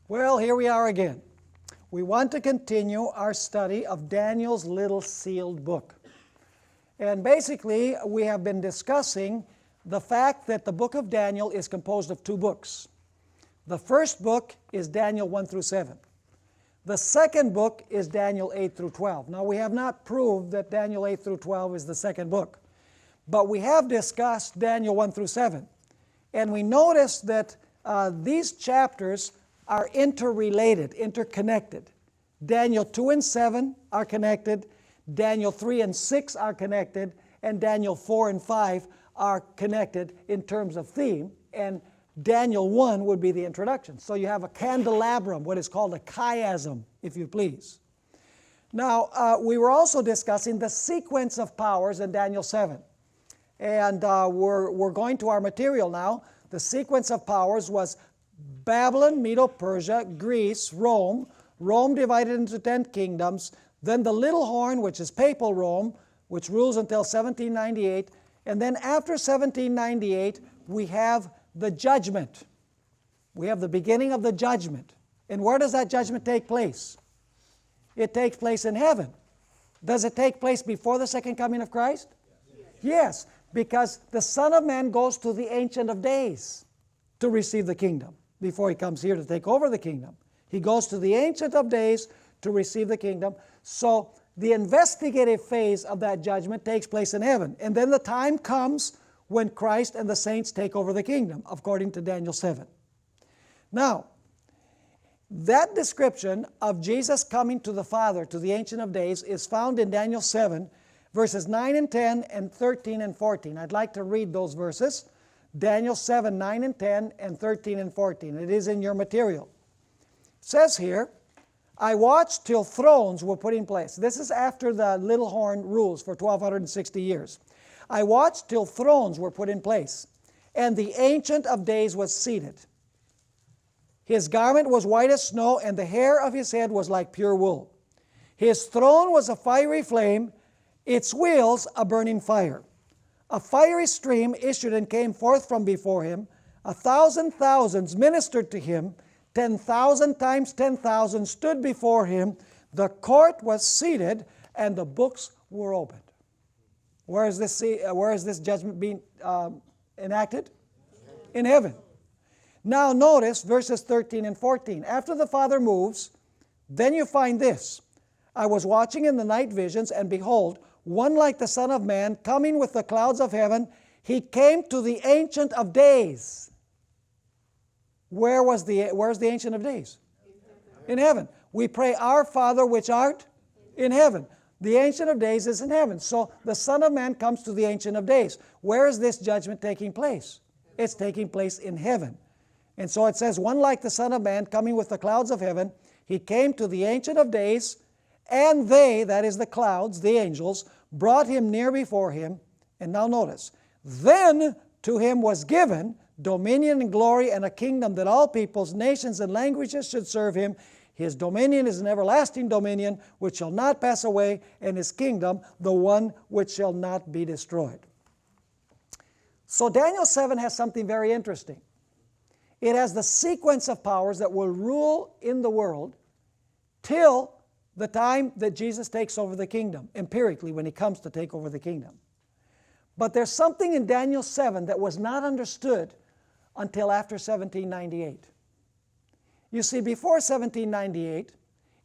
Well, here we are again. We want to continue our study of Daniel's little sealed book. And basically, we have been discussing the fact that the book of Daniel is composed of two books. The first book is Daniel 1 through 7. The second book is Daniel 8 through 12. Now, we have not proved that Daniel 8 through 12 is the second book, but we have discussed Daniel 1 through 7. And we noticed that these chapters are interrelated, interconnected. Daniel 2 and 7 are connected, Daniel 3 and 6 are connected, and Daniel 4 and 5 are connected in terms of theme, and Daniel 1 would be the introduction. So you have a candelabrum, what is called a chiasm, if you please. Now, we were also discussing the sequence of powers in Daniel 7. And we're going to our material now. The sequence of powers was Babylon, Medo-Persia, Greece, Rome. Rome divided into 10 kingdoms. Then the little horn, which is papal Rome, which rules until 1798. And then after 1798, we have the judgment. We have the beginning of the judgment. And where does that judgment take place? It takes place in heaven. Does it take place before the second coming of Christ? Yes, because the Son of Man goes to the Ancient of Days to receive the kingdom before He comes here to take over the kingdom. He goes to the Ancient of Days to receive the kingdom. So the investigative phase of that judgment takes place in heaven. And then the time comes when Christ and the saints take over the kingdom, according to Daniel 7. Now, that description of Jesus coming to the Father, to the Ancient of Days, is found in Daniel 7, verses 9 and 10 and 13 and 14. I'd like to read those verses. Daniel 7, 9 and 10 and 13 and 14. It is in your material. It says here, I watched till thrones were put in place. This is after the little horn rules for 1260 years. I watched till thrones were put in place, and the Ancient of Days was seated. His garment was white as snow, and the hair of his head was like pure wool. His throne was a fiery flame, its wheels a burning fire. A fiery stream issued and came forth from before him. 1,000 thousands ministered to him. 10,000 times 10,000 stood before him. The court was seated, and the books were opened. Where is this judgment being enacted? In heaven. Now notice verses 13 and 14. After the Father moves, then you find this. I was watching in the night visions, and behold, one like the Son of Man, coming with the clouds of heaven. He came to the Ancient of Days. Where's the Ancient of Days? In heaven. We pray, Our Father which art in heaven. The Ancient of Days is in heaven. So the Son of Man comes to the Ancient of Days. Where is this judgment taking place? It's taking place in heaven. And so it says, one like the Son of Man, coming with the clouds of heaven. He came to the Ancient of Days, and they, that is the clouds, the angels, brought him near before him. And now notice, then to him was given dominion and glory and a kingdom that all peoples, nations, and languages should serve him. His dominion is an everlasting dominion which shall not pass away, and his kingdom the one which shall not be destroyed. So Daniel 7 has something very interesting. It has the sequence of powers that will rule in the world till the time that Jesus takes over the kingdom, empirically when He comes to take over the kingdom. But there's something in Daniel 7 that was not understood until after 1798. You see, before 1798,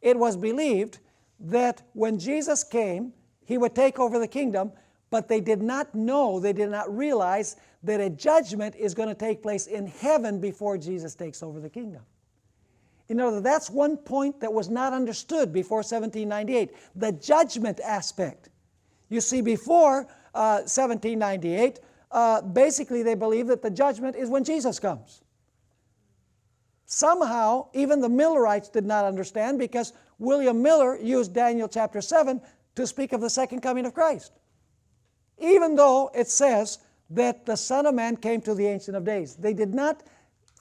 it was believed that when Jesus came, He would take over the kingdom, but they did not know, they did not realize that a judgment is going to take place in heaven before Jesus takes over the kingdom. You know, that's one point that was not understood before 1798, the judgment aspect. You see, before 1798, basically they believed that the judgment is when Jesus comes. Somehow, even the Millerites did not understand, because William Miller used Daniel chapter 7 to speak of the second coming of Christ. Even though it says that the Son of Man came to the Ancient of Days. They did not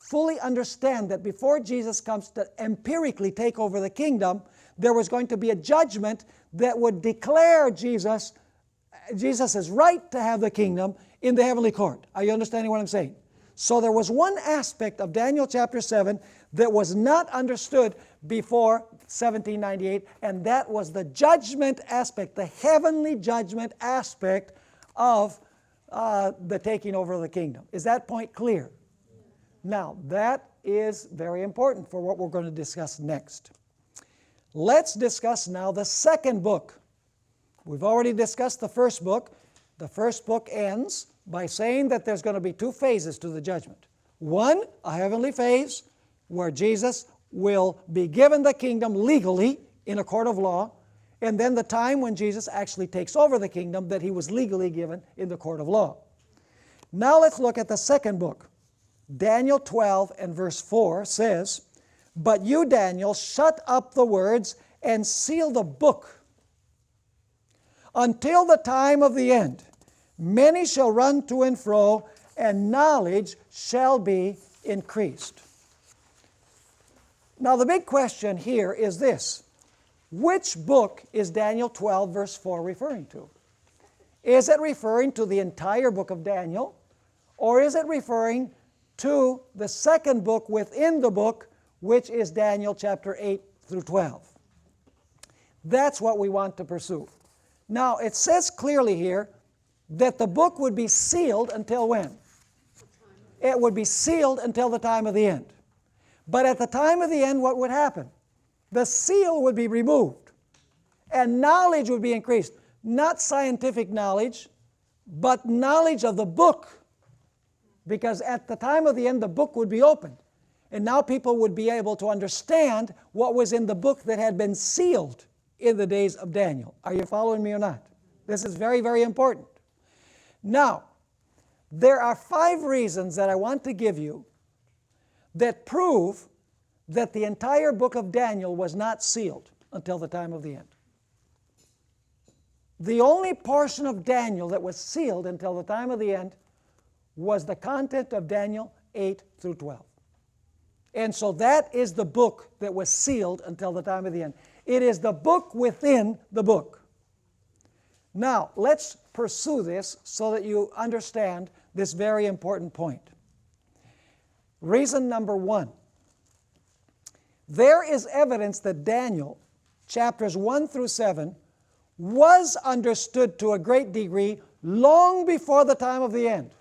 fully understand that before Jesus comes to empirically take over the kingdom, there was going to be a judgment that would declare Jesus' right to have the kingdom in the heavenly court. Are you understanding what I'm saying? So there was one aspect of Daniel chapter 7 that was not understood before 1798, and that was the judgment aspect, the heavenly judgment aspect of the taking over of the kingdom. Is that point clear? Now, that is very important for what we're going to discuss next. Let's discuss now the second book. We've already discussed the first book. The first book ends by saying that there's going to be two phases to the judgment. One, a heavenly phase, where Jesus will be given the kingdom legally in a court of law, and then the time when Jesus actually takes over the kingdom that he was legally given in the court of law. Now let's look at the second book. Daniel 12 and verse 4 says, "But you, Daniel, shut up the words and seal the book until the time of the end. Many shall run to and fro, and knowledge shall be increased." Now the big question here is this: which book is Daniel 12 verse 4 referring to? Is it referring to the entire book of Daniel, or is it referring to the second book within the book, which is Daniel chapter 8 through 12? That's what we want to pursue. Now it says clearly here that the book would be sealed until when? It would be sealed until the time of the end. But at the time of the end, what would happen? The seal would be removed, and knowledge would be increased. Not scientific knowledge, but knowledge of the book. Because at the time of the end, the book would be opened. And now people would be able to understand what was in the book that had been sealed in the days of Daniel. Are you following me or not? This is very, very important. Now, there are 5 reasons that I want to give you that prove that the entire book of Daniel was not sealed until the time of the end. The only portion of Daniel that was sealed until the time of the end was the content of Daniel 8 through 12. And so that is the book that was sealed until the time of the end. It is the book within the book. Now, let's pursue this so that you understand this very important point. Reason number 1. There is evidence that Daniel, chapters 1 through 7, was understood to a great degree long before the time of the end.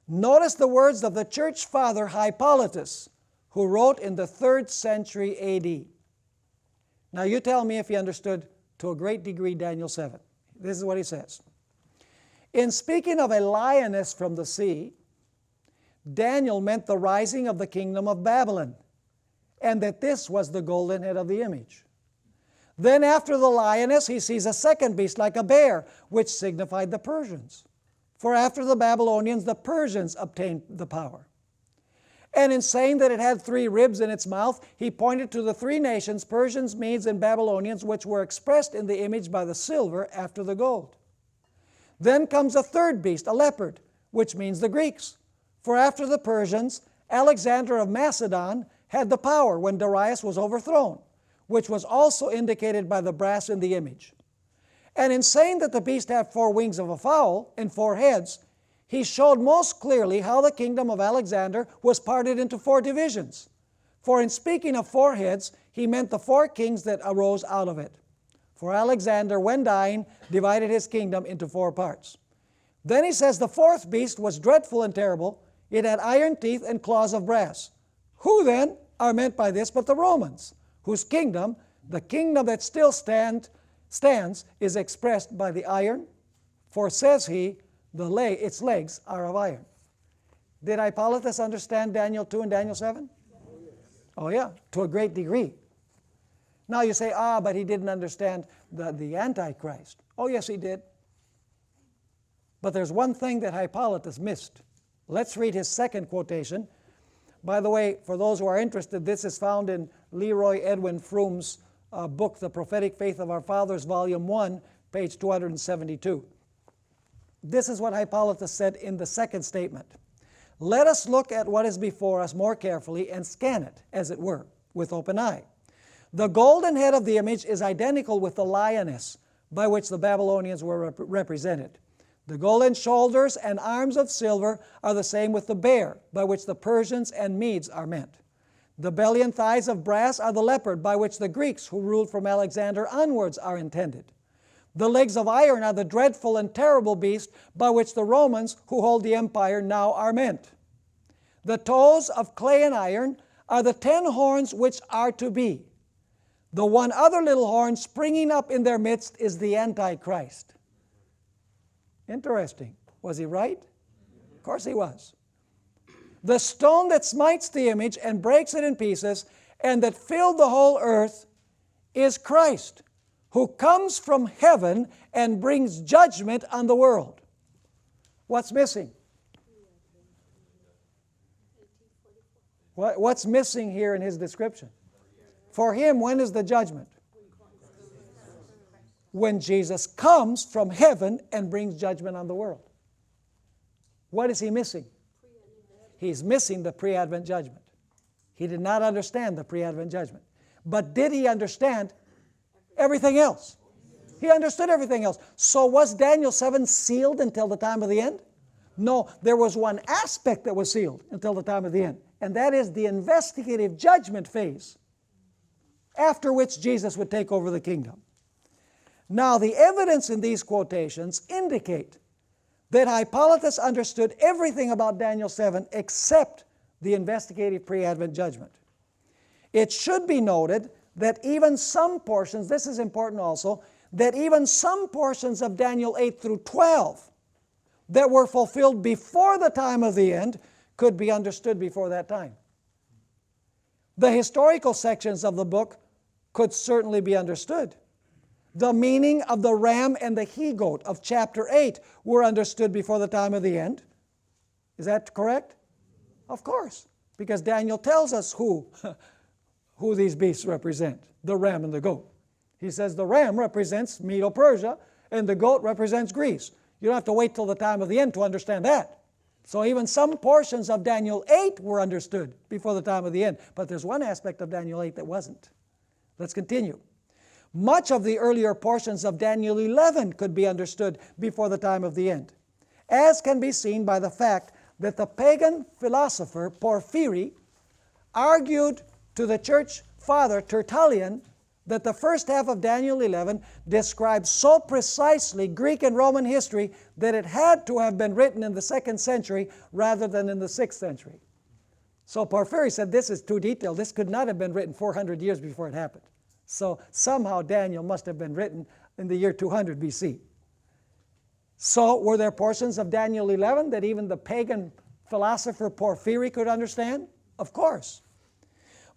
Notice the words of the church father Hippolytus, who wrote in the 3rd century A.D. Now you tell me if he understood to a great degree Daniel 7. This is what he says. In speaking of a lioness from the sea, Daniel meant the rising of the kingdom of Babylon, and that this was the golden head of the image. Then after the lioness, he sees a second beast like a bear, which signified the Persians. For after the Babylonians, the Persians obtained the power. And in saying that it had 3 ribs in its mouth, he pointed to the 3 nations, Persians, Medes, and Babylonians, which were expressed in the image by the silver after the gold. Then comes a third beast, a leopard, which means the Greeks. For after the Persians, Alexander of Macedon had the power when Darius was overthrown, which was also indicated by the brass in the image. And in saying that the beast had 4 wings of a fowl and 4 heads, he showed most clearly how the kingdom of Alexander was parted into 4 divisions. For in speaking of 4 heads, he meant the 4 kings that arose out of it. For Alexander, when dying, divided his kingdom into 4 parts. Then he says the 4th beast was dreadful and terrible. It had iron teeth and claws of brass. Who then are meant by this but the Romans, whose kingdom, the kingdom that still stands, is expressed by the iron? For, says he, its legs are of iron. Did Hippolytus understand Daniel 2 and Daniel 7? Oh yeah, to a great degree. Now you say, but he didn't understand the Antichrist. Oh yes, he did. But there's one thing that Hippolytus missed. Let's read his second quotation. By the way, for those who are interested, this is found in Leroy Edwin Froome's book, The Prophetic Faith of Our Fathers, Volume 1, page 272. This is what Hippolytus said in the second statement. Let us look at what is before us more carefully and scan it, as it were, with open eye. The golden head of the image is identical with the lioness by which the Babylonians were represented. The golden shoulders and arms of silver are the same with the bear, by which the Persians and Medes are meant. The belly and thighs of brass are the leopard, by which the Greeks, who ruled from Alexander onwards, are intended. The legs of iron are the dreadful and terrible beast, by which the Romans, who hold the empire, now are meant. The toes of clay and iron are the 10 horns which are to be. The one other little horn springing up in their midst is the Antichrist. Interesting. Was he right? Of course he was. The stone that smites the image and breaks it in pieces, and that filled the whole earth, is Christ, who comes from heaven and brings judgment on the world. What's missing? What's missing here in his description? For him, when is the judgment? When Jesus comes from heaven and brings judgment on the world. What is he missing? He's missing the pre-Advent judgment. He did not understand the pre-Advent judgment. But did he understand everything else? He understood everything else. So was Daniel 7 sealed until the time of the end? No, there was one aspect that was sealed until the time of the end, and that is the investigative judgment phase, after which Jesus would take over the kingdom. Now, the evidence in these quotations indicate that Hippolytus understood everything about Daniel 7 except the investigative pre-Advent judgment. It should be noted that even some portions, this is important also, that even some portions of Daniel 8 through 12 that were fulfilled before the time of the end could be understood before that time. The historical sections of the book could certainly be understood. The meaning of the ram and the he-goat of chapter 8 were understood before the time of the end. Is that correct? Of course, because Daniel tells us who these beasts represent, the ram and the goat. He says the ram represents Medo-Persia and the goat represents Greece. You don't have to wait till the time of the end to understand that. So even some portions of Daniel 8 were understood before the time of the end, but there's one aspect of Daniel 8 that wasn't. Let's continue. Much of the earlier portions of Daniel 11 could be understood before the time of the end, as can be seen by the fact that the pagan philosopher Porphyry argued to the church father Tertullian that the first half of Daniel 11 describes so precisely Greek and Roman history that it had to have been written in the 2nd century rather than in the 6th century. So Porphyry said this is too detailed. This could not have been written 400 years before it happened. So somehow Daniel must have been written in the year 200 BC. So were there portions of Daniel 11 that even the pagan philosopher Porphyry could understand? Of course.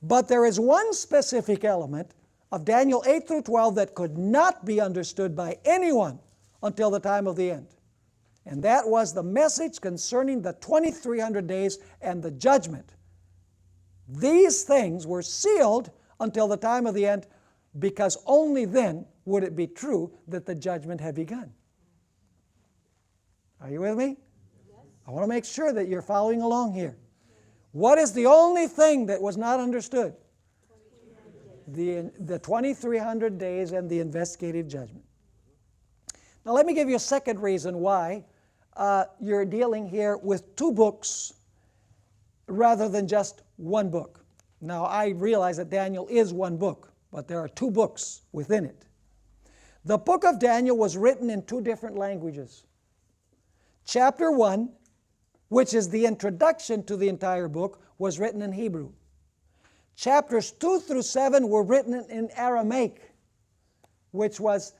But there is one specific element of Daniel 8 through 12 that could not be understood by anyone until the time of the end. And that was the message concerning the 2300 days and the judgment. These things were sealed until the time of the end, because only then would it be true that the judgment had begun. Are you with me? Yes. I want to make sure that you're following along here. What is the only thing that was not understood? The 2300 days and the investigative judgment. Now let me give you a second reason why you're dealing here with 2 books rather than just 1 book. Now I realize that Daniel is 1 book, but there are 2 books within it. The book of Daniel was written in 2 different languages. Chapter 1, which is the introduction to the entire book, was written in Hebrew. Chapters 2 through 7 were written in Aramaic, which was,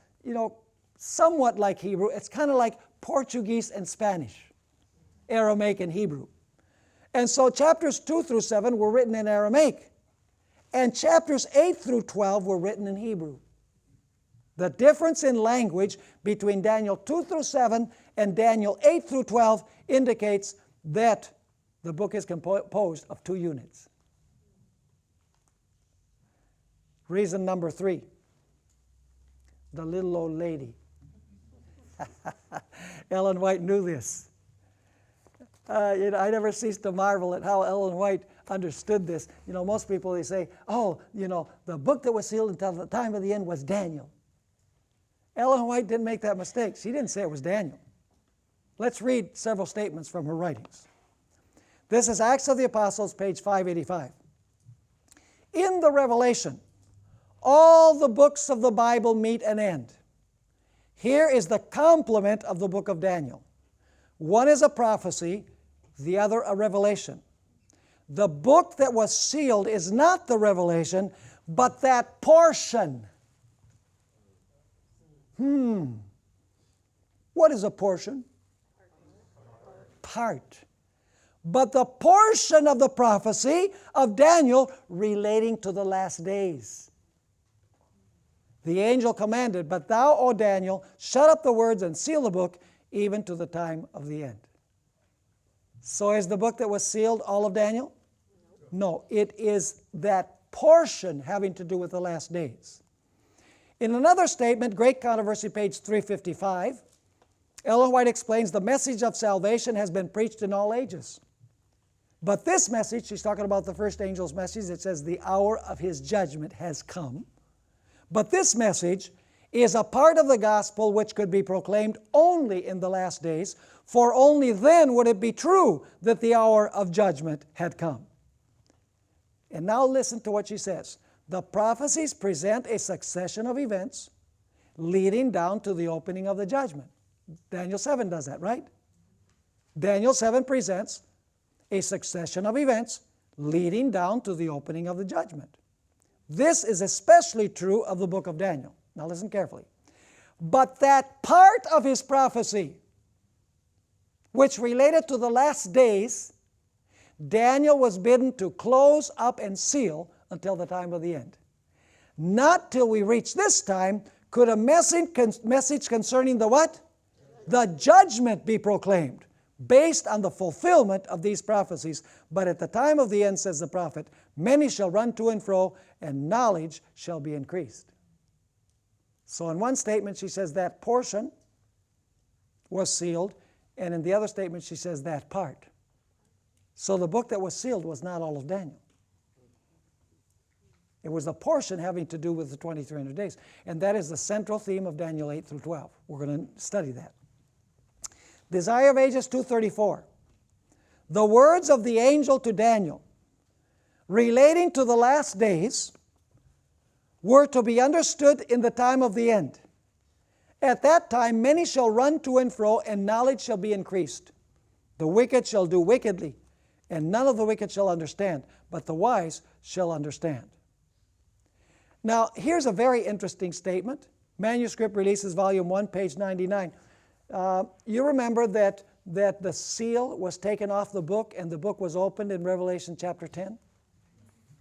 somewhat like Hebrew. It's kind of like Portuguese and Spanish, Aramaic and Hebrew. And so chapters 2 through 7 were written in Aramaic, and chapters 8 through 12 were written in Hebrew. The difference in language between Daniel 2 through 7 and Daniel 8 through 12 indicates that the book is composed of 2 units. Reason number 3, the little old lady. Ellen White knew this. I never cease to marvel at how Ellen White understood this. Most people, they say, the book that was sealed until the time of the end was Daniel. Ellen White didn't make that mistake. She didn't say it was Daniel. Let's read several statements from her writings. This is Acts of the Apostles, page 585. In the Revelation, all the books of the Bible meet an end. Here is the complement of the book of Daniel. One is a prophecy, the other a revelation. The book that was sealed is not the revelation, but that portion. What is a portion? Part. But the portion of the prophecy of Daniel relating to the last days. The angel commanded, "But thou, O Daniel, shut up the words and seal the book, even to the time of the end." So is the book that was sealed all of Daniel? No, it is that portion having to do with the last days. In another statement, Great Controversy, page 355, Ellen White explains the message of salvation has been preached in all ages. But this message, she's talking about the first angel's message, it says the hour of his judgment has come. But this message is a part of the gospel which could be proclaimed only in the last days, for only then would it be true that the hour of judgment had come. And now listen to what she says. The prophecies present a succession of events leading down to the opening of the judgment. Daniel 7 does that, right? Daniel 7 presents a succession of events leading down to the opening of the judgment. This is especially true of the book of Daniel. Now listen carefully. But that part of his prophecy which related to the last days, Daniel was bidden to close up and seal until the time of the end. Not till we reach this time could a message concerning the what? The judgment be proclaimed, based on the fulfillment of these prophecies. But at the time of the end, says the prophet, many shall run to and fro, and knowledge shall be increased. So in one statement she says that portion was sealed, and in the other statement she says that part. So the book that was sealed was not all of Daniel. It was a portion having to do with the 2300 days. And that is the central theme of Daniel 8 through 12. We're going to study that. Desire of Ages 234. The words of the angel to Daniel relating to the last days were to be understood in the time of the end. At that time many shall run to and fro, and knowledge shall be increased. The wicked shall do wickedly, and none of the wicked shall understand, but the wise shall understand. Now, here's a very interesting statement. Manuscript Releases, Volume 1, page 99. You remember that the seal was taken off the book and the book was opened in Revelation chapter 10?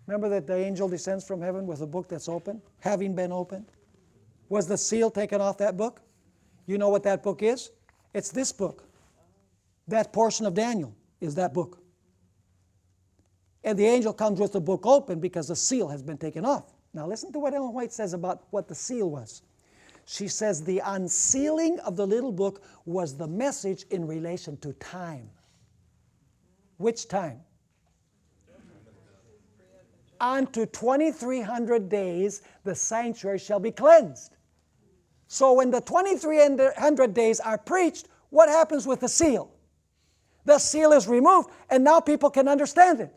Remember that the angel descends from heaven with a book that's open, having been opened? Was the seal taken off that book? You know what that book is? It's this book. That portion of Daniel is that book. And the angel comes with the book open because the seal has been taken off. Now listen to what Ellen White says about what the seal was. She says the unsealing of the little book was the message in relation to time. Which time? Unto 2300 days the sanctuary shall be cleansed. So when the 2300 days are preached, what happens with the seal? The seal is removed, and now people can understand it.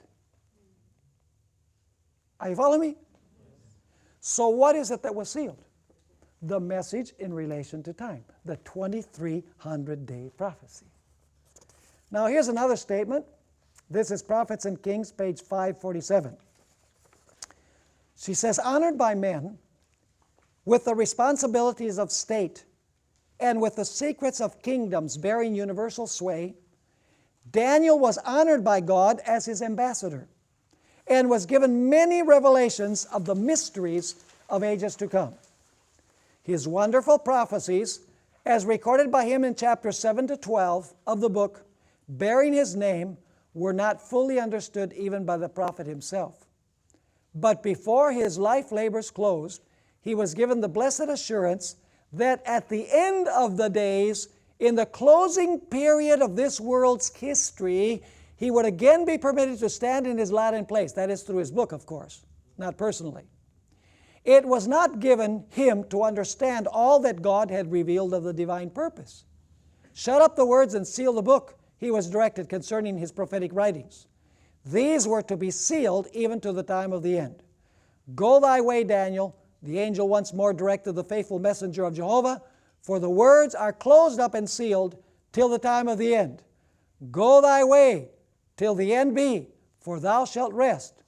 Are you following me? So what is it that was sealed? The message in relation to time, the 2300-day prophecy. Now here's another statement. This is Prophets and Kings, page 547. She says, honored by men with the responsibilities of state and with the secrets of kingdoms bearing universal sway, Daniel was honored by God as his ambassador and was given many revelations of the mysteries of ages to come. His wonderful prophecies, as recorded by him in chapters 7 to 12 of the book, bearing his name, were not fully understood even by the prophet himself. But before his life labors closed, he was given the blessed assurance that at the end of the days, in the closing period of this world's history, he would again be permitted to stand in his lot and place. That is through his book, of course, not personally. It was not given him to understand all that God had revealed of the divine purpose. shut up the words and seal the book, he was directed concerning his prophetic writings. These were to be sealed even to the time of the end. Go thy way, Daniel, the angel once more directed the faithful messenger of Jehovah, for the words are closed up and sealed till the time of the end. Go thy way till the end be, for thou shalt rest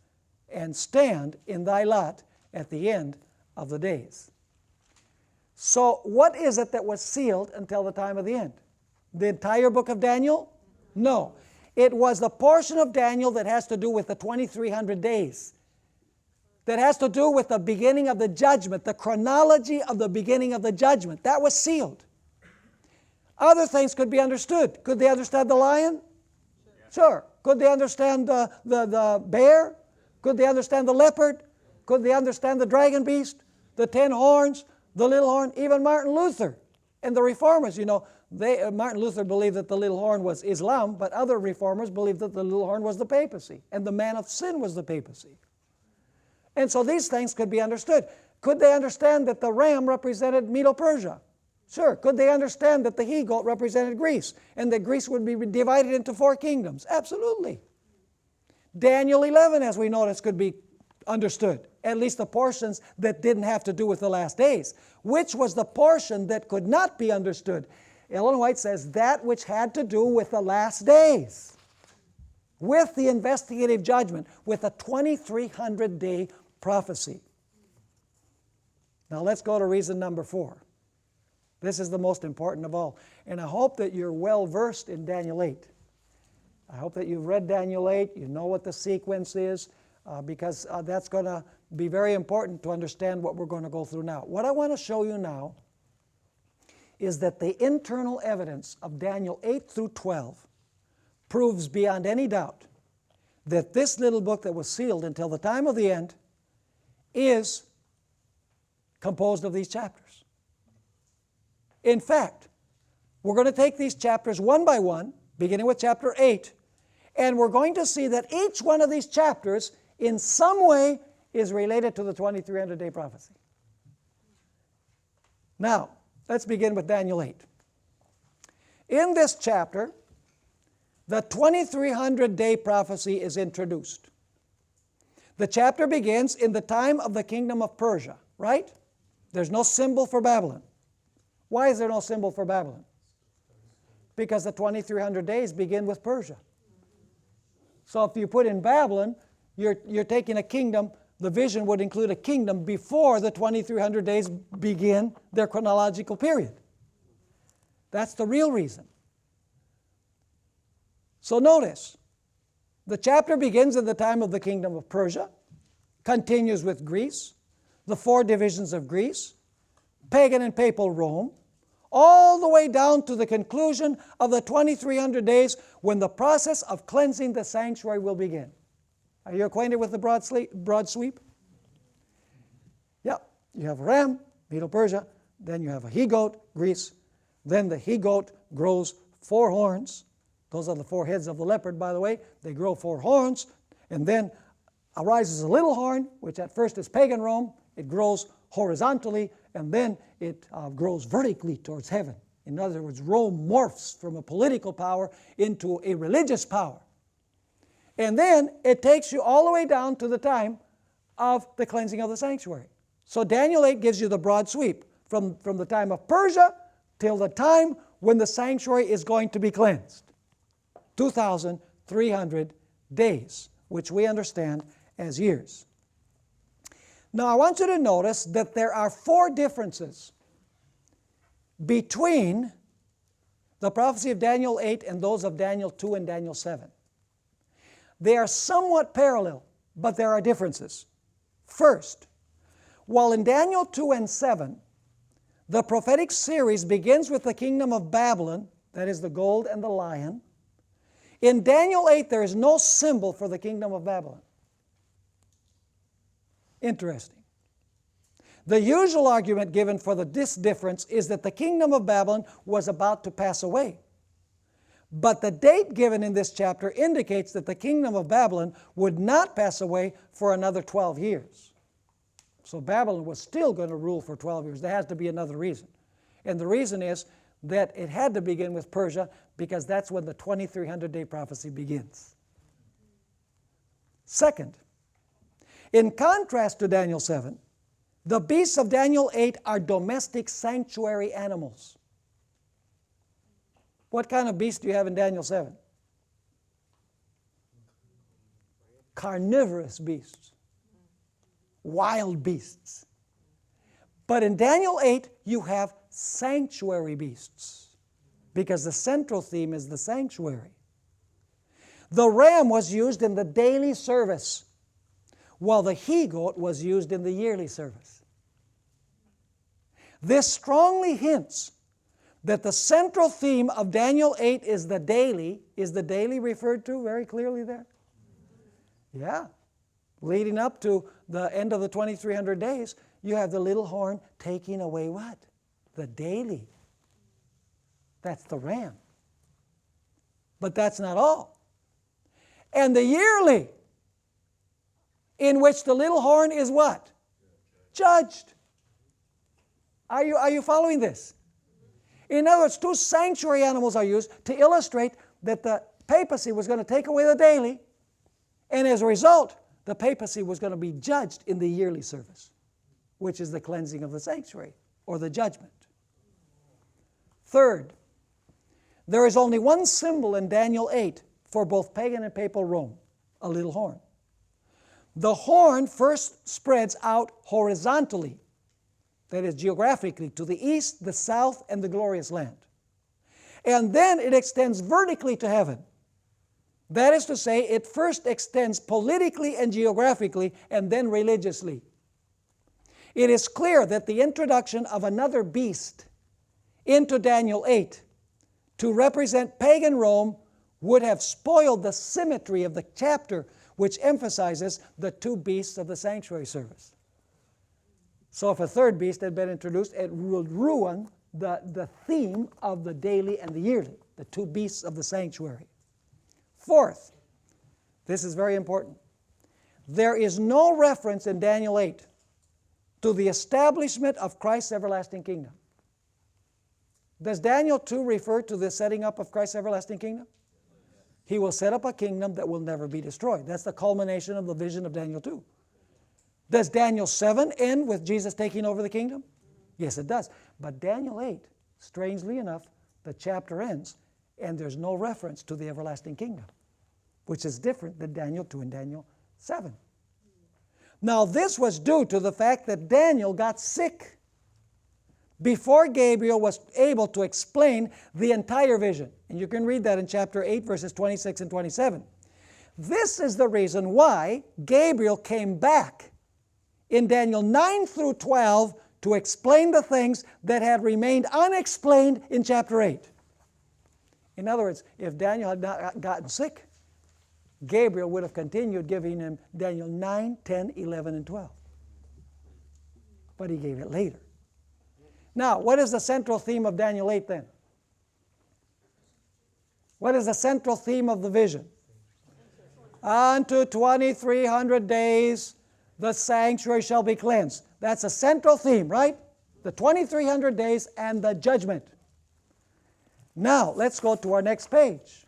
and stand in thy lot at the end of the days. So what is it that was sealed until the time of the end? The entire book of Daniel? No. It was the portion of Daniel that has to do with the 2300 days. That has to do with the beginning of the judgment, the chronology of the beginning of the judgment. That was sealed. Other things could be understood. Could they understand the lion? Sure. Could they understand the bear? Could they understand the leopard? Could they understand the dragon beast? The 10 horns? The little horn? Even Martin Luther and the reformers, you know, Martin Luther believed that the little horn was Islam, but other reformers believed that the little horn was the papacy, and the man of sin was the papacy. And so these things could be understood. Could they understand that the ram represented Medo-Persia? Sure. Could they understand that the he-goat represented Greece, and that Greece would be divided into 4 kingdoms? Absolutely. Daniel 11, as we notice, could be understood, at least the portions that didn't have to do with the last days. Which was the portion that could not be understood? Ellen White says that which had to do with the last days, with the investigative judgment, with a 2300-day prophecy. Now let's go to reason number 4. This is the most important of all. And I hope that you're well versed in Daniel 8. I hope that you've read Daniel 8, you know what the sequence is, because that's going to be very important to understand what we're going to go through now. What I want to show you now is that the internal evidence of Daniel 8 through 12 proves beyond any doubt that this little book that was sealed until the time of the end is composed of these chapters. In fact, we're going to take these chapters one by one, beginning with chapter 8, and we're going to see that each one of these chapters in some way is related to the 2300-day prophecy. Now, let's begin with Daniel 8. In this chapter, the 2300-day prophecy is introduced. The chapter begins in the time of the kingdom of Persia, right? There's no symbol for Babylon. Why is there no symbol for Babylon? Because the 2300 days begin with Persia. So if you put in Babylon, you're taking a kingdom. The vision would include a kingdom before the 2300 days begin their chronological period. That's the real reason. So notice, the chapter begins in the time of the kingdom of Persia, continues with Greece, the 4 divisions of Greece, pagan and papal Rome, all the way down to the conclusion of the 2300 days when the process of cleansing the sanctuary will begin. Are you acquainted with the broad sweep? Yeah, you have a ram, Medo-Persia, then you have a he-goat, Greece, then the he-goat grows 4 horns. Those are the 4 heads of the leopard, by the way. They grow 4 horns, and then arises a little horn, which at first is pagan Rome. It grows horizontally, and then it grows vertically towards heaven. In other words, Rome morphs from a political power into a religious power. And then it takes you all the way down to the time of the cleansing of the sanctuary. So Daniel 8 gives you the broad sweep from the time of Persia till the time when the sanctuary is going to be cleansed. 2,300 days, which we understand as years. Now I want you to notice that there are 4 differences between the prophecy of Daniel 8 and those of Daniel 2 and Daniel 7. They are somewhat parallel, but there are differences. First, while in Daniel 2 and 7, the prophetic series begins with the kingdom of Babylon, that is the gold and the lion, in Daniel 8 there is no symbol for the kingdom of Babylon. Interesting. The usual argument given for this difference is that the kingdom of Babylon was about to pass away. But the date given in this chapter indicates that the kingdom of Babylon would not pass away for another 12 years. So Babylon was still going to rule for 12 years. There has to be another reason. And the reason is that it had to begin with Persia because that's when the 2300-day prophecy begins. Second, in contrast to Daniel 7, the beasts of Daniel 8 are domestic sanctuary animals. What kind of beast do you have in Daniel 7? Carnivorous beasts. Wild beasts. But in Daniel 8, you have sanctuary beasts, because the central theme is the sanctuary. The ram was used in the daily service, while the he-goat was used in the yearly service. This strongly hints that the central theme of Daniel 8 is the daily. Is the daily referred to very clearly there? Yeah. Leading up to the end of the 2300 days, you have the little horn taking away what? The daily. That's the ram. But that's not all. And the yearly, in which the little horn is what? Judged. Are you following this? In other words, two sanctuary animals are used to illustrate that the papacy was going to take away the daily, and as a result, the papacy was going to be judged in the yearly service, which is the cleansing of the sanctuary, or the judgment. Third, there is only one symbol in Daniel 8 for both pagan and papal Rome, a little horn. The horn first spreads out horizontally, that is geographically, to the east, the south, and the glorious land. And then it extends vertically to heaven. That is to say, it first extends politically and geographically, and then religiously. It is clear that the introduction of another beast into Daniel 8 to represent pagan Rome would have spoiled the symmetry of the chapter, which emphasizes the two beasts of the sanctuary service. So if a third beast had been introduced, it would ruin the theme of the daily and the yearly, the two beasts of the sanctuary. Fourth, this is very important. There is no reference in Daniel 8 to the establishment of Christ's everlasting kingdom. Does Daniel 2 refer to the setting up of Christ's everlasting kingdom? He will set up a kingdom that will never be destroyed. That's the culmination of the vision of Daniel 2. Does Daniel 7 end with Jesus taking over the kingdom? Yes, it does. But Daniel 8, strangely enough, the chapter ends, and there's no reference to the everlasting kingdom, which is different than Daniel 2 and Daniel 7. Now, this was due to the fact that Daniel got sick before Gabriel was able to explain the entire vision. And you can read that in chapter 8, verses 26 and 27. This is the reason why Gabriel came back in Daniel 9 through 12 to explain the things that had remained unexplained in chapter 8. In other words, if Daniel had not gotten sick, Gabriel would have continued giving him Daniel 9, 10, 11, and 12. But he gave it later. Now, what is the central theme of Daniel 8 then? What is the central theme of the vision? Unto 2300 days the sanctuary shall be cleansed. That's a central theme, right? The 2300 days and the judgment. Now, let's go to our next page.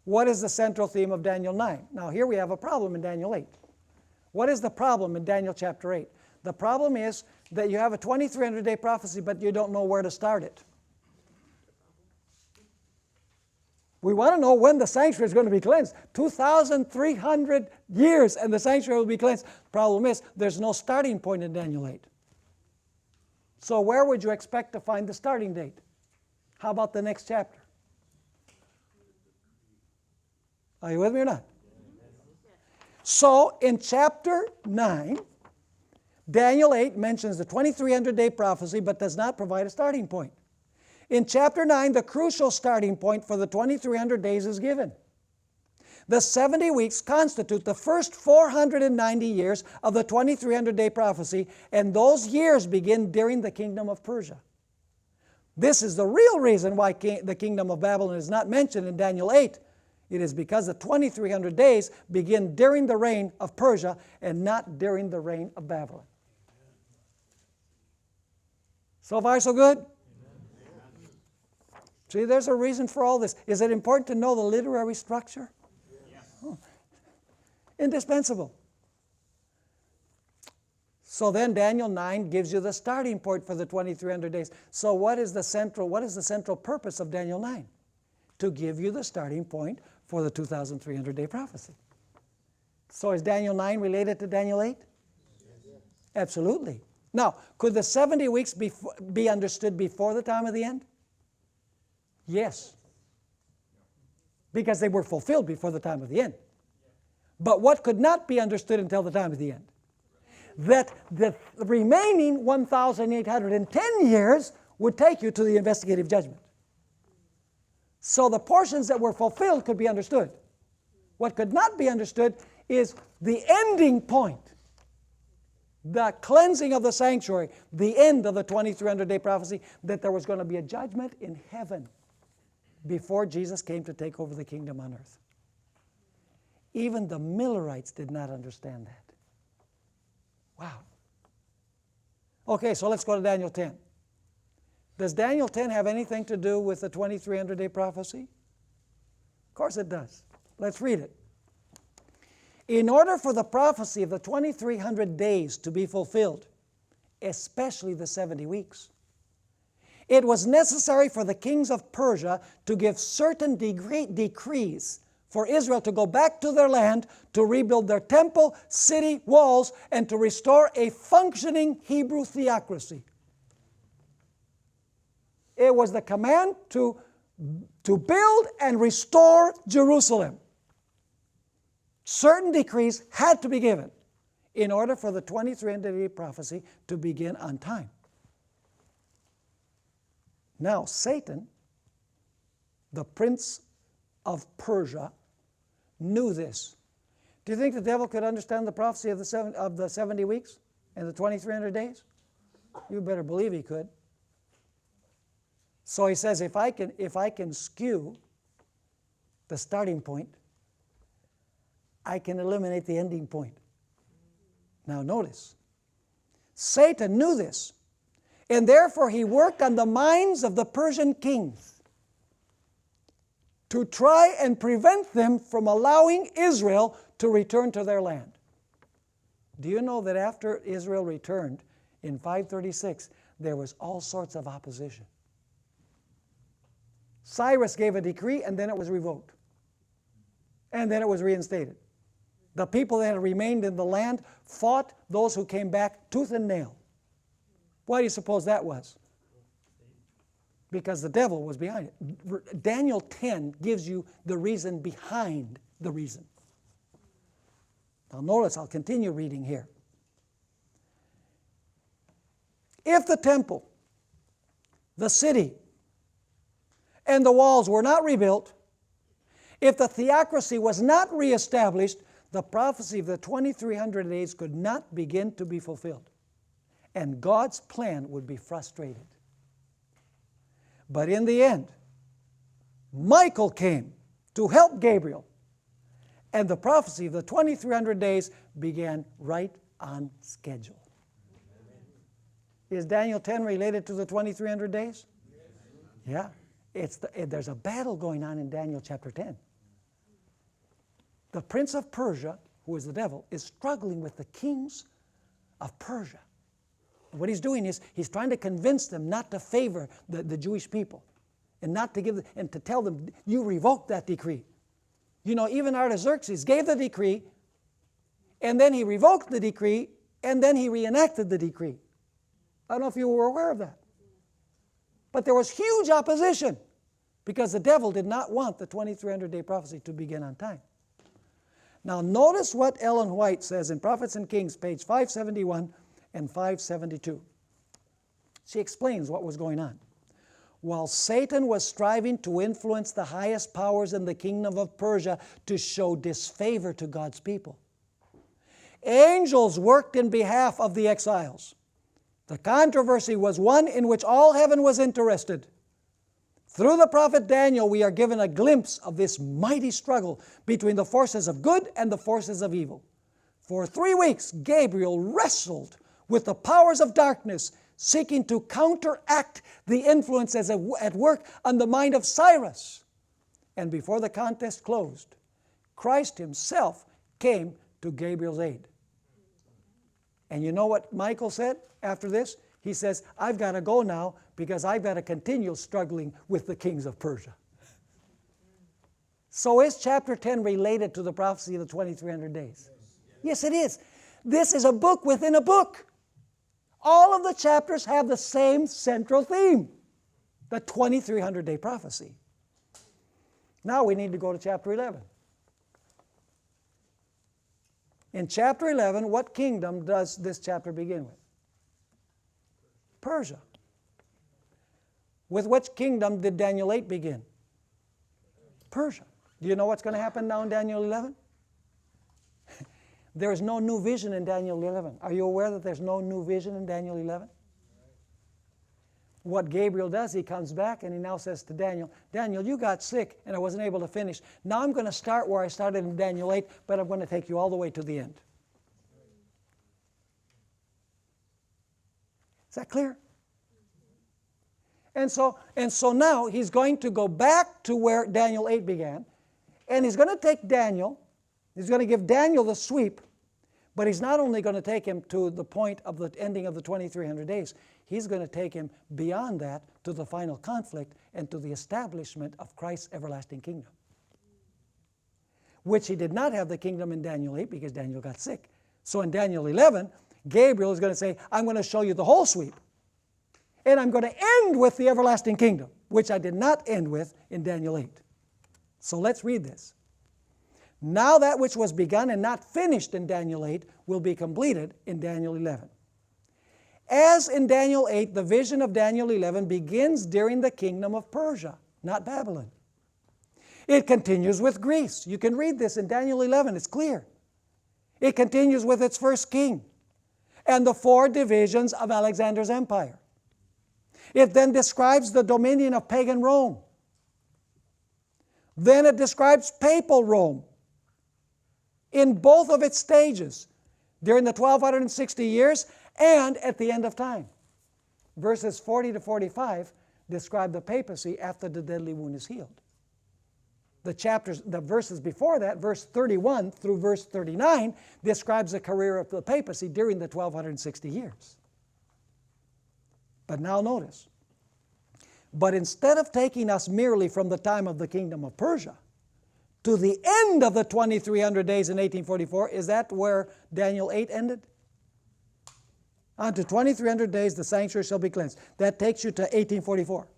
What is the central theme of Daniel 9? Now, here we have a problem in Daniel 8. What is the problem in Daniel chapter 8? The problem is that you have a 2300-day prophecy, but you don't know where to start it. We want to know when the sanctuary is going to be cleansed. 2,300 years and the sanctuary will be cleansed. Problem is, there's no starting point in Daniel 8. So where would you expect to find the starting date? How about the next chapter? Are you with me or not? So in chapter 9, Daniel 8 mentions the 2300-day prophecy but does not provide a starting point. In chapter 9, the crucial starting point for the 2300 days is given. The 70 weeks constitute the first 490 years of the 2300-day prophecy, and those years begin during the kingdom of Persia. This is the real reason why the kingdom of Babylon is not mentioned in Daniel 8. It is because the 2300 days begin during the reign of Persia and not during the reign of Babylon. So far, so good? See, there's a reason for all this. Is it important to know the literary structure? Oh. Indispensable. So then Daniel 9 gives you the starting point for the 2300 days. So what is the central purpose of Daniel 9? To give you the starting point for the 2300-day prophecy. So is Daniel 9 related to Daniel 8? Absolutely. Now, could the 70 weeks be understood before the time of the end? Yes. Because they were fulfilled before the time of the end. But what could not be understood until the time of the end? That the remaining 1,810 years would take you to the investigative judgment. So the portions that were fulfilled could be understood. What could not be understood is the ending point. The cleansing of the sanctuary, the end of the 2300-day prophecy, that there was going to be a judgment in heaven before Jesus came to take over the kingdom on earth. Even the Millerites did not understand that. Wow. Okay, so let's go to Daniel 10. Does Daniel 10 have anything to do with the 2300-day prophecy? Of course it does. Let's read it. In order for the prophecy of the 2300 days to be fulfilled, especially the 70 weeks, it was necessary for the kings of Persia to give certain decrees for Israel to go back to their land, to rebuild their temple, city, walls, and to restore a functioning Hebrew theocracy. It was the command to build and restore Jerusalem. Certain decrees had to be given in order for the 2300-day prophecy to begin on time. Now, Satan, the prince of Persia, knew this. Do you think the devil could understand the prophecy of the 70 weeks and the 2300 days? You better believe he could. So he says, if I can skew the starting point, I can eliminate the ending point. Now notice, Satan knew this, and therefore he worked on the minds of the Persian kings to try and prevent them from allowing Israel to return to their land. Do you know that after Israel returned in 536, there was all sorts of opposition? Cyrus gave a decree, and then it was revoked. And then it was reinstated. The people that had remained in the land fought those who came back tooth and nail. Why do you suppose that was? Because the devil was behind it. Daniel 10 gives you the reason behind the reason. Now notice, I'll continue reading here. If the temple, the city, and the walls were not rebuilt, if the theocracy was not reestablished, the prophecy of the 2300 days could not begin to be fulfilled, and God's plan would be frustrated. But in the end, Michael came to help Gabriel, and the prophecy of the 2300 days began right on schedule. Is Daniel 10 related to the 2300 days? Yeah. There's a battle going on in Daniel chapter 10. The prince of Persia, who is the devil, is struggling with the kings of Persia. What he's doing is he's trying to convince them not to favor the Jewish people and not to give and to tell them, you revoke that decree. You know, even Artaxerxes gave the decree, and then he revoked the decree, and then he reenacted the decree. I don't know if you were aware of that. But there was huge opposition because the devil did not want the 2300-day prophecy to begin on time. Now notice what Ellen White says in Prophets and Kings, page 571 and 572. She explains what was going on. While Satan was striving to influence the highest powers in the kingdom of Persia to show disfavor to God's people, angels worked in behalf of the exiles. The controversy was one in which all heaven was interested. Through the prophet Daniel, we are given a glimpse of this mighty struggle between the forces of good and the forces of evil. For 3 weeks, Gabriel wrestled with the powers of darkness, seeking to counteract the influences at work on the mind of Cyrus. And before the contest closed, Christ himself came to Gabriel's aid. And you know what Michael said after this? He says, I've got to go now because I've got to continue struggling with the kings of Persia. So is chapter 10 related to the prophecy of the 2300 days? Yes, it is. This is a book within a book. All of the chapters have the same central theme, the 2300-day prophecy. Now we need to go to chapter 11. In chapter 11, what kingdom does this chapter begin with? Persia. With which kingdom did Daniel 8 begin? Persia. Do you know what's going to happen now in Daniel 11? There is no new vision in Daniel 11. Are you aware that there's no new vision in Daniel 11? What Gabriel does, he comes back and he now says to Daniel, Daniel, you got sick and I wasn't able to finish. Now I'm going to start where I started in Daniel 8, but I'm going to take you all the way to the end. Is that clear? And so now he's going to go back to where Daniel 8 began, and he's going to take Daniel, he's going to give Daniel the sweep, but he's not only going to take him to the point of the ending of the 2300 days, he's going to take him beyond that to the final conflict and to the establishment of Christ's everlasting kingdom, which he did not have the kingdom in Daniel 8 because Daniel got sick. So in Daniel 11, Gabriel is going to say, I'm going to show you the whole sweep. And I'm going to end with the everlasting kingdom, which I did not end with in Daniel 8. So let's read this. Now that which was begun and not finished in Daniel 8 will be completed in Daniel 11. As in Daniel 8, the vision of Daniel 11 begins during the kingdom of Persia, not Babylon. It continues with Greece. You can read this in Daniel 11, it's clear. It continues with its first king and the 4 divisions of Alexander's empire. It then describes the dominion of pagan Rome. Then it describes papal Rome in both of its stages, during the 1260 years and at the end of time. Verses 40 to 45 describe the papacy after the deadly wound is healed. The verses before that, verse 31 through verse 39, describes the career of the papacy during the 1260 years. But now notice, but instead of taking us merely from the time of the kingdom of Persia to the end of the 2300 days in 1844, is that where Daniel 8 ended? Unto 2300 days the sanctuary shall be cleansed. That takes you to 1844.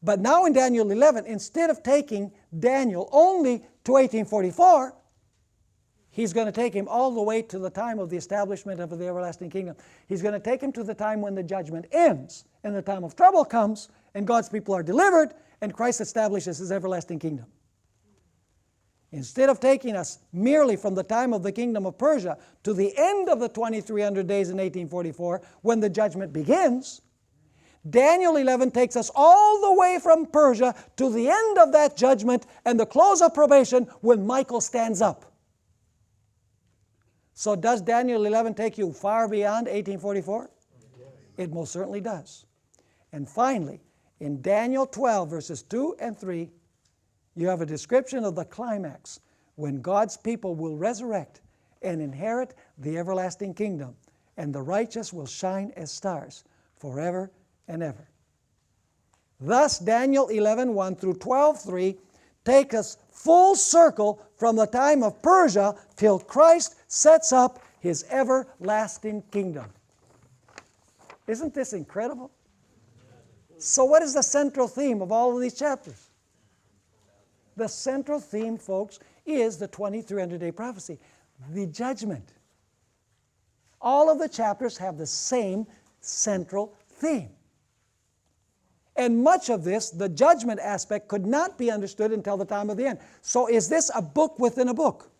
But now in Daniel 11, instead of taking Daniel only to 1844, he's going to take him all the way to the time of the establishment of the everlasting kingdom. He's going to take him to the time when the judgment ends and the time of trouble comes and God's people are delivered and Christ establishes his everlasting kingdom. Instead of taking us merely from the time of the kingdom of Persia to the end of the 2300 days in 1844 when the judgment begins, Daniel 11 takes us all the way from Persia to the end of that judgment and the close of probation when Michael stands up. So does Daniel 11 take you far beyond 1844? It most certainly does. And finally, in Daniel 12, verses 2 and 3, you have a description of the climax when God's people will resurrect and inherit the everlasting kingdom, and the righteous will shine as stars forever and ever. Thus, Daniel 11:1 through 12:3 take us full circle from the time of Persia till Christ sets up his everlasting kingdom. Isn't this incredible? So what is the central theme of all of these chapters? The central theme, folks, is the 2300-day prophecy, the judgment. All of the chapters have the same central theme. And much of this, the judgment aspect, could not be understood until the time of the end. So is this a book within a book?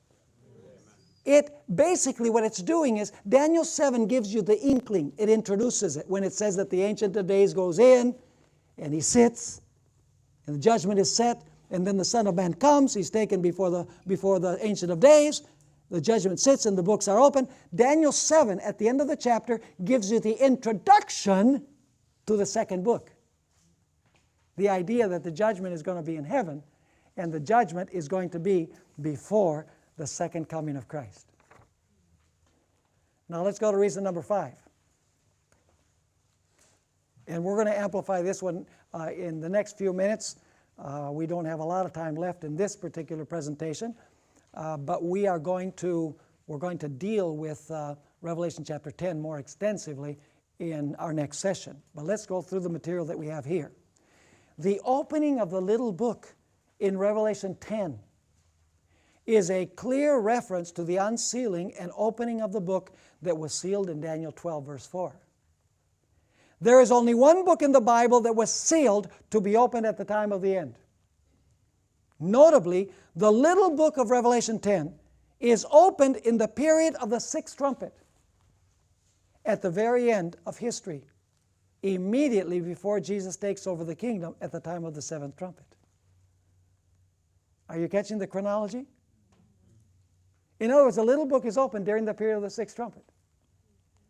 It basically, what it's doing is, Daniel 7 gives you the inkling. It introduces it when it says that the Ancient of Days goes in, and he sits, and the judgment is set, and then the Son of Man comes. He's taken before the Ancient of Days. the judgment sits and the books are open. Daniel 7, at the end of the chapter, gives you the introduction to the second book. The idea that the judgment is going to be in heaven, and the judgment is going to be before the second coming of Christ. Now let's go to reason number 5. And we're going to amplify this one in the next few minutes. We don't have a lot of time left in this particular presentation, but we're going to deal with Revelation chapter 10 more extensively in our next session. But let's go through the material that we have here. The opening of the little book in Revelation 10 is a clear reference to the unsealing and opening of the book that was sealed in Daniel 12, verse 4. There is only one book in the Bible that was sealed to be opened at the time of the end. Notably, the little book of Revelation 10 is opened in the period of the sixth trumpet, at the very end of history, immediately before Jesus takes over the kingdom at the time of the seventh trumpet. Are you catching the chronology? In other words, the little book is opened during the period of the sixth trumpet.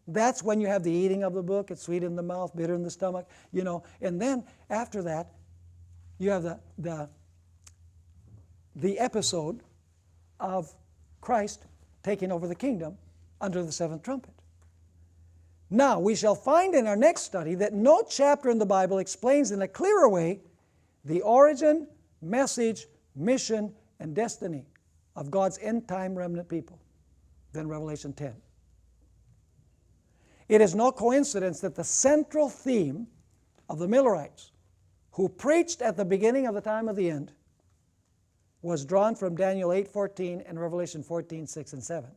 That's when you have the eating of the book. It's sweet in the mouth, bitter in the stomach, And then after that, you have the episode of Christ taking over the kingdom under the seventh trumpet. Now, we shall find in our next study that no chapter in the Bible explains in a clearer way the origin, message, mission, and destiny of God's end-time remnant people than Revelation 10. It is no coincidence that the central theme of the Millerites, who preached at the beginning of the time of the end, was drawn from Daniel 8:14 and Revelation 14:6 and 7.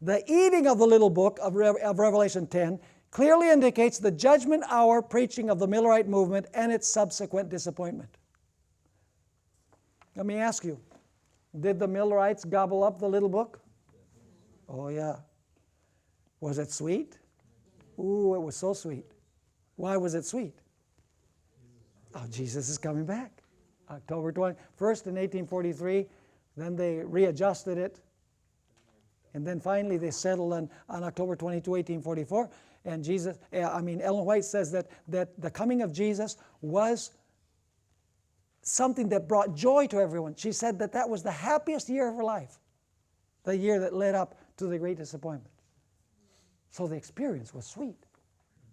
The eating of the little book of Revelation 10 clearly indicates the judgment hour preaching of the Millerite movement and its subsequent disappointment. Let me ask you, did the Millerites gobble up the little book? Oh yeah. Was it sweet? Ooh, it was so sweet. Why was it sweet? Oh, Jesus is coming back. October 21st in 1843, then they readjusted it, and then finally they settled on October 22, 1844, and Ellen White says that the coming of Jesus was something that brought joy to everyone. She said that was the happiest year of her life, the year that led up to the great disappointment. So the experience was sweet.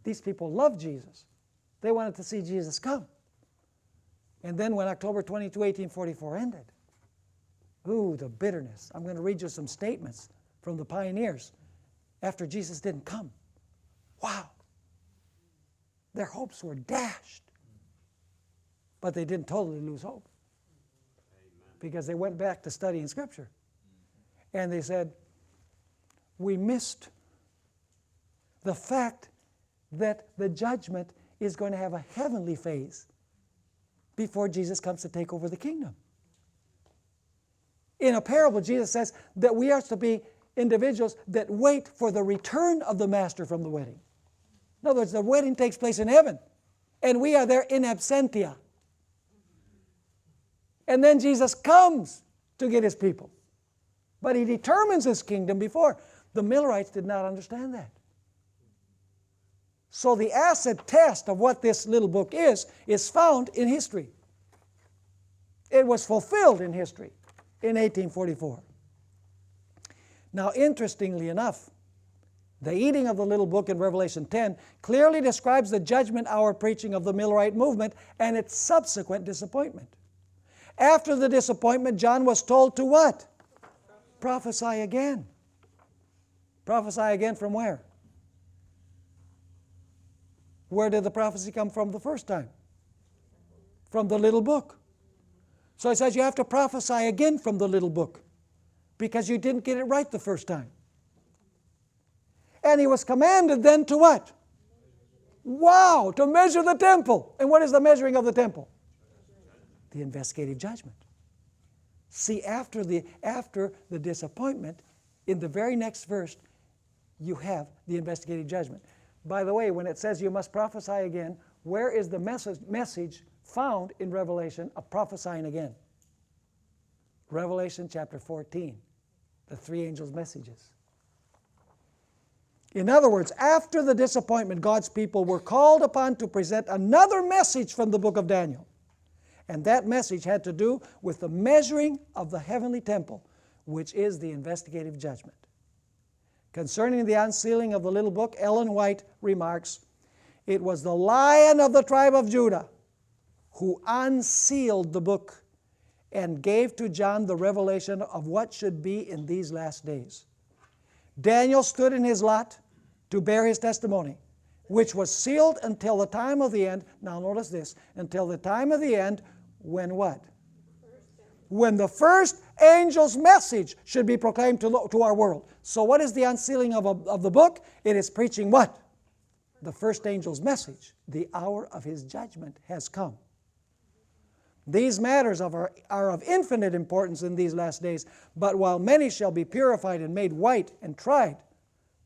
These people loved Jesus. They wanted to see Jesus come. And then when October 22, 1844 ended, ooh, the bitterness. I'm going to read you some statements from the pioneers after Jesus didn't come. Wow. Their hopes were dashed. But they didn't totally lose hope. Because they went back to studying Scripture. And they said, we missed the fact that the judgment is going to have a heavenly phase before Jesus comes to take over the kingdom. In a parable, Jesus says that we are to be individuals that wait for the return of the master from the wedding. In other words, the wedding takes place in heaven, and we are there in absentia. And then Jesus comes to get his people. But he determines his kingdom before. The Millerites did not understand that. So the acid test of what this little book is found in history. It was fulfilled in history in 1844. Now, interestingly enough, the eating of the little book in Revelation 10 clearly describes the judgment hour preaching of the Millerite movement and its subsequent disappointment. After the disappointment, John was told to what? Prophesy again. Prophesy again from where? Where did the prophecy come from the first time? From the little book. So he says you have to prophesy again from the little book because you didn't get it right the first time. And he was commanded then to what? Wow, to measure the temple. And what is the measuring of the temple? The investigative judgment. See, after the disappointment, in the very next verse, you have the investigative judgment. By the way, when it says you must prophesy again, where is the message found in Revelation of prophesying again? Revelation chapter 14. the three angels' messages. In other words, after the disappointment, God's people were called upon to present another message from the book of Daniel. And that message had to do with the measuring of the heavenly temple, which is the investigative judgment. Concerning the unsealing of the little book, Ellen White remarks, "It was the Lion of the tribe of Judah who unsealed the book and gave to John the revelation of what should be in these last days. Daniel stood in his lot to bear his testimony, which was sealed until the time of the end." Now notice this, until the time of the end, when what? When the first angel's message should be proclaimed to our world. So what is the unsealing of the book? It is preaching what? The first angel's message. The hour of his judgment has come. These matters are of infinite importance in these last days. But while many shall be purified and made white and tried,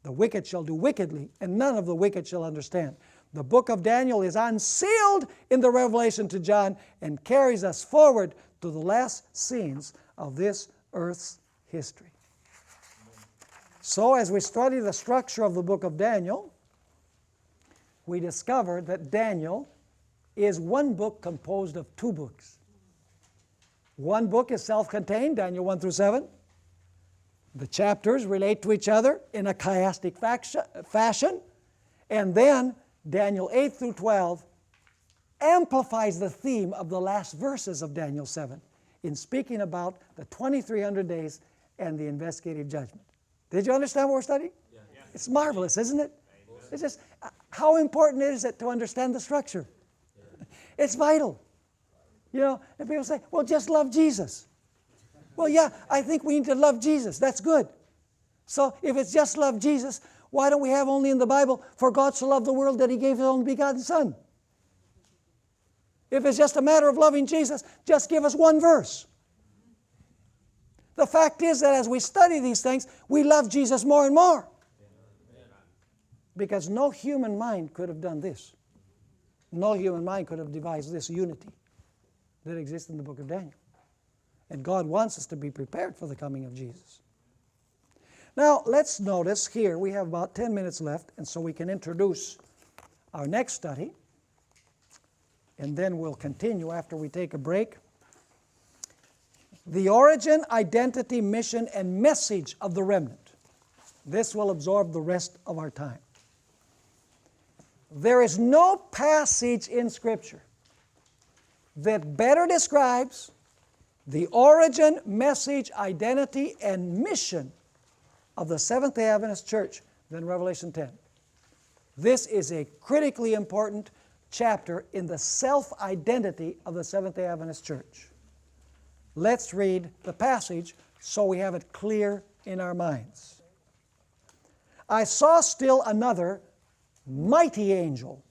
the wicked shall do wickedly, and none of the wicked shall understand. The book of Daniel is unsealed in the revelation to John and carries us forward to the last scenes of this earth's history. So as we study the structure of the book of Daniel, we discover that Daniel is one book composed of two books. One book is self-contained, Daniel 1 through 7. The chapters relate to each other in a chiastic fashion. And then Daniel 8 through 12 amplifies the theme of the last verses of Daniel 7 in speaking about the 2300 days and the investigative judgment. Did you understand what we're studying? Yeah. It's marvelous, isn't it? It's just how important is it to understand the structure? It's vital. You know, and people say, well, just love Jesus. Well, yeah, I think we need to love Jesus. That's good. So if it's just love Jesus, why don't we have only in the Bible, for God so loved the world that He gave His only begotten Son? If it's just a matter of loving Jesus, just give us one verse. The fact is that as we study these things, we love Jesus more and more. Because no human mind could have done this. No human mind could have devised this unity that exists in the book of Daniel. And God wants us to be prepared for the coming of Jesus. Now, let's notice here, we have about 10 minutes left, and so we can introduce our next study. And then we'll continue after we take a break. The origin, identity, mission, and message of the remnant. This will absorb the rest of our time. There is no passage in Scripture that better describes the origin, message, identity, and mission of the Seventh-day Adventist Church than Revelation 10. This is a critically important chapter in the self-identity of the Seventh-day Adventist Church. Let's read the passage so we have it clear in our minds. I saw still another mighty angel.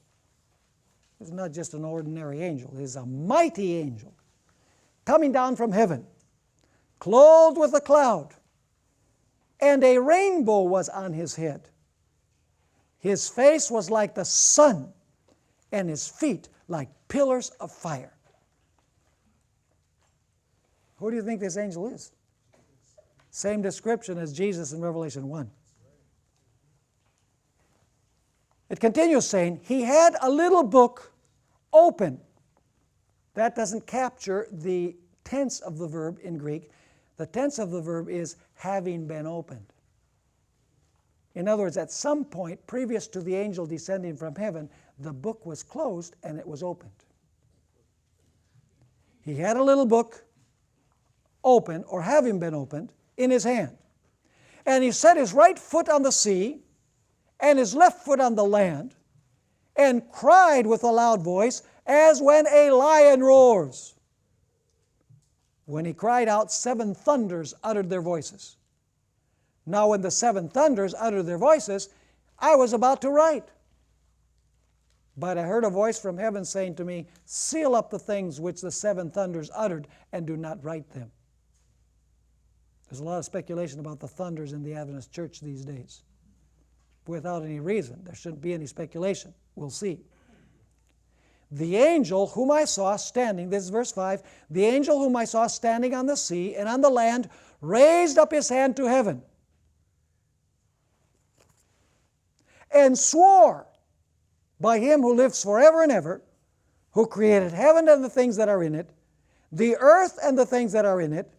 It's not just an ordinary angel. It is a mighty angel coming down from heaven, clothed with a cloud, and a rainbow was on his head. His face was like the sun, and his feet like pillars of fire. Who do you think this angel is? Same description as Jesus in Revelation 1. It continues saying, he had a little book open. That doesn't capture the tense of the verb in Greek. The tense of the verb is having been opened. In other words, at some point previous to the angel descending from heaven, the book was closed and it was opened. He had a little book open, or having been opened, in his hand. And he set his right foot on the sea and his left foot on the land, and cried with a loud voice, as when a lion roars. When he cried out, 7 thunders uttered their voices. Now when the 7 thunders uttered their voices, I was about to write. But I heard a voice from heaven saying to me, seal up the things which the 7 thunders uttered, and do not write them. There's a lot of speculation about the thunders in the Adventist church these days. Without any reason. There shouldn't be any speculation. We'll see. the angel whom I saw standing, this is verse 5, the angel whom I saw standing on the sea and on the land raised up his hand to heaven and swore by him who lives forever and ever, who created heaven and the things that are in it, the earth and the things that are in it,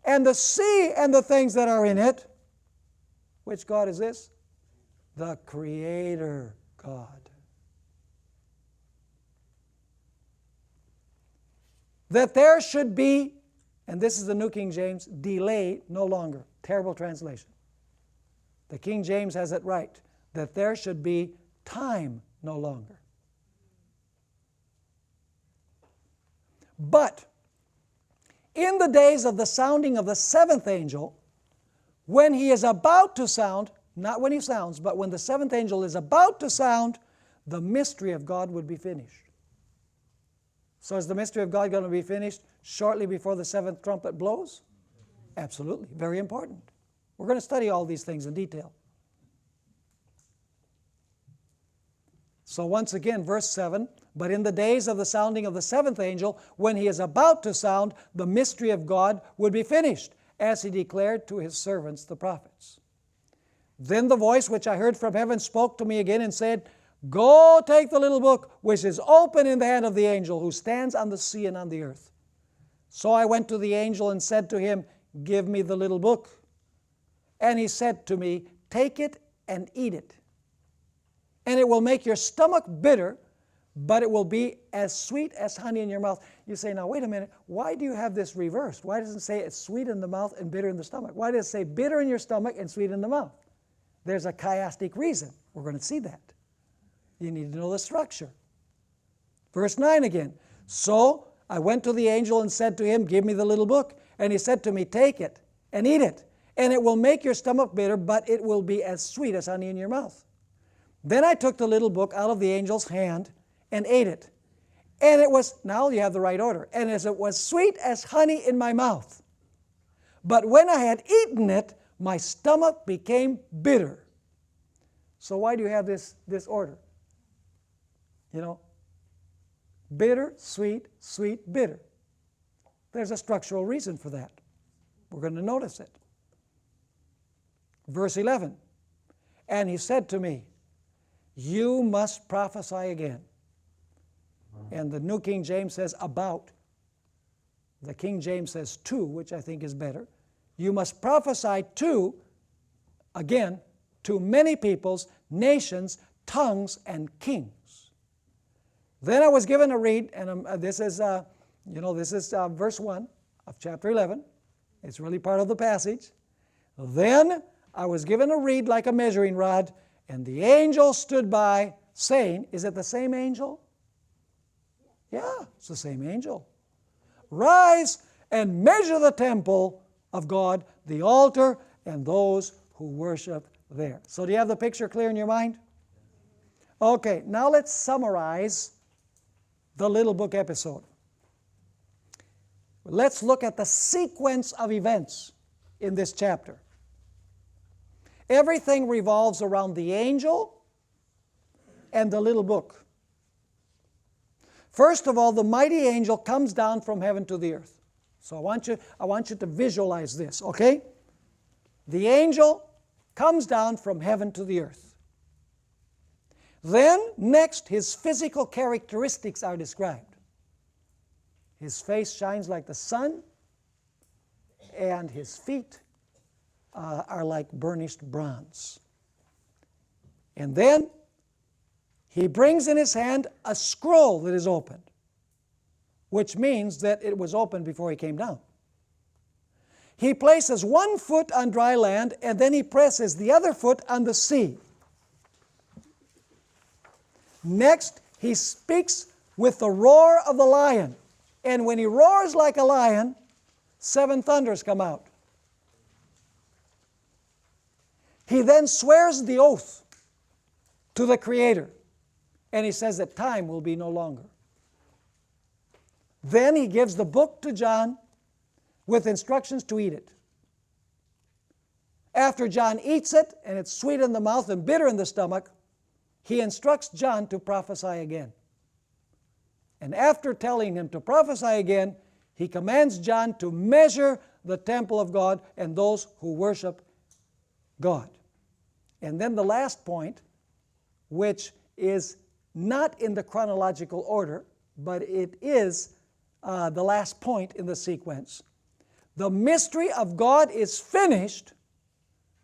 and the sea and the things that are in it. Which God is this? The Creator God. That there should be, and this is the New King James, delay no longer. Terrible translation. The King James has it right. That there should be time no longer. But in the days of the sounding of the seventh angel, when he is about to sound, not when he sounds, but when the seventh angel is about to sound, the mystery of God would be finished. So is the mystery of God going to be finished shortly before the seventh trumpet blows? Absolutely. Very important. We're going to study all these things in detail. So once again, verse 7, but in the days of the sounding of the seventh angel, when he is about to sound, the mystery of God would be finished, as he declared to his servants the prophets. Then the voice which I heard from heaven spoke to me again and said, Go take the little book which is open in the hand of the angel who stands on the sea and on the earth. So I went to the angel and said to him, Give me the little book. And he said to me, Take it and eat it. And it will make your stomach bitter, but it will be as sweet as honey in your mouth. You say, now wait a minute, why do you have this reversed? Why doesn't it say it's sweet in the mouth and bitter in the stomach? Why does it say bitter in your stomach and sweet in the mouth? There's a chiastic reason. We're going to see that. You need to know the structure. Verse 9 again. So I went to the angel and said to him, Give me the little book. And he said to me, Take it and eat it. And it will make your stomach bitter, but it will be as sweet as honey in your mouth. Then I took the little book out of the angel's hand and ate it. And it was, now you have the right order, and as it was sweet as honey in my mouth. But when I had eaten it, my stomach became bitter. So why do you have this order? You know, bitter, sweet, sweet, bitter. There's a structural reason for that. We're going to notice it. Verse 11, and he said to me, You must prophesy again. And the New King James says about. The King James says to, which I think is better. You must prophesy to, again, to many peoples, nations, tongues, and kings. Then I was given a reed, and this is verse 1 of chapter 11. It's really part of the passage. Then I was given a reed like a measuring rod, and the angel stood by, saying, is it the same angel? Yeah, it's the same angel. Rise and measure the temple of God, the altar, and those who worship there. So do you have the picture clear in your mind? Okay, now let's summarize the little book episode. Let's look at the sequence of events in this chapter. Everything revolves around the angel and the little book. First of all, the mighty angel comes down from heaven to the earth. So I want you to visualize this, okay? The angel comes down from heaven to the earth. Then, next, his physical characteristics are described. His face shines like the sun, and his feet are like burnished bronze. And then, he brings in his hand a scroll that is opened, which means that it was opened before he came down. He places one foot on dry land, and then he presses the other foot on the sea. Next, he speaks with the roar of the lion. And when he roars like a lion, 7 thunders come out. He then swears the oath to the Creator. And he says that time will be no longer. Then he gives the book to John with instructions to eat it. After John eats it, and it's sweet in the mouth and bitter in the stomach, he instructs John to prophesy again. And after telling him to prophesy again, he commands John to measure the temple of God and those who worship God. And then the last point, which is not in the chronological order, but it is the last point in the sequence. The mystery of God is finished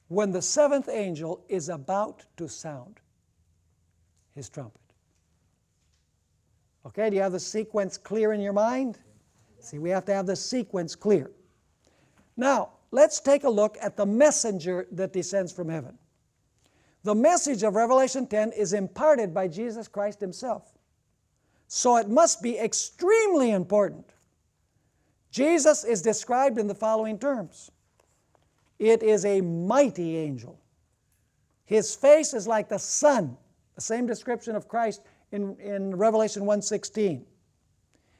when the seventh angel is about to sound his trumpet. Okay, do you have the sequence clear in your mind? See, we have to have the sequence clear. Now, let's take a look at the messenger that descends from heaven. The message of Revelation 10 is imparted by Jesus Christ himself. So it must be extremely important. Jesus is described in the following terms. It is a mighty angel. His face is like the sun, the same description of Christ in Revelation 1:16.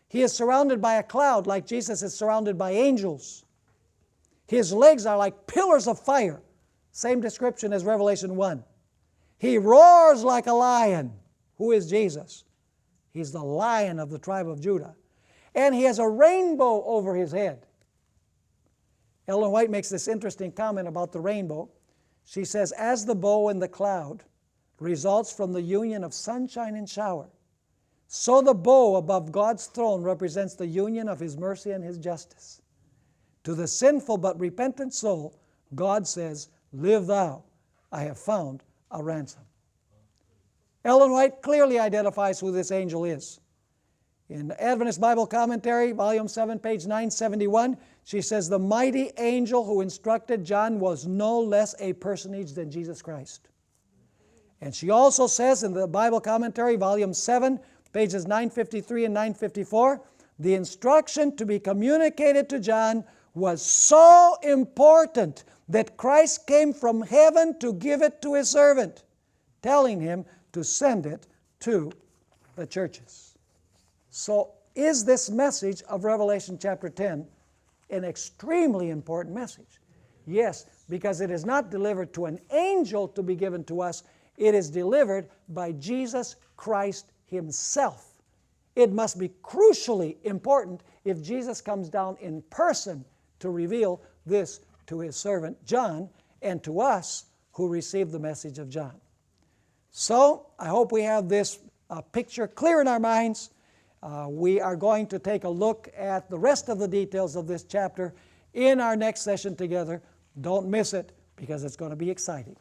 He is surrounded by a cloud like Jesus is surrounded by angels. His legs are like pillars of fire, same description as Revelation 1. He roars like a lion. Who is Jesus? He's the Lion of the tribe of Judah. And he has a rainbow over his head. Ellen White makes this interesting comment about the rainbow. She says, as the bow in the cloud results from the union of sunshine and shower, so the bow above God's throne represents the union of his mercy and his justice. To the sinful but repentant soul, God says, live thou, I have found a ransom. Ellen White clearly identifies who this angel is. In the Adventist Bible Commentary, Volume 7, page 971, she says, the mighty angel who instructed John was no less a personage than Jesus Christ. And she also says in the Bible Commentary, Volume 7, pages 953 and 954, the instruction to be communicated to John was so important that Christ came from heaven to give it to his servant, telling him to send it to the churches. So is this message of Revelation chapter 10 an extremely important message? Yes, because it is not delivered to an angel to be given to us. It is delivered by Jesus Christ himself. It must be crucially important if Jesus comes down in person to reveal this to his servant John and to us who receive the message of John. So I hope we have this picture clear in our minds. We are going to take a look at the rest of the details of this chapter in our next session together. Don't miss it because it's going to be exciting.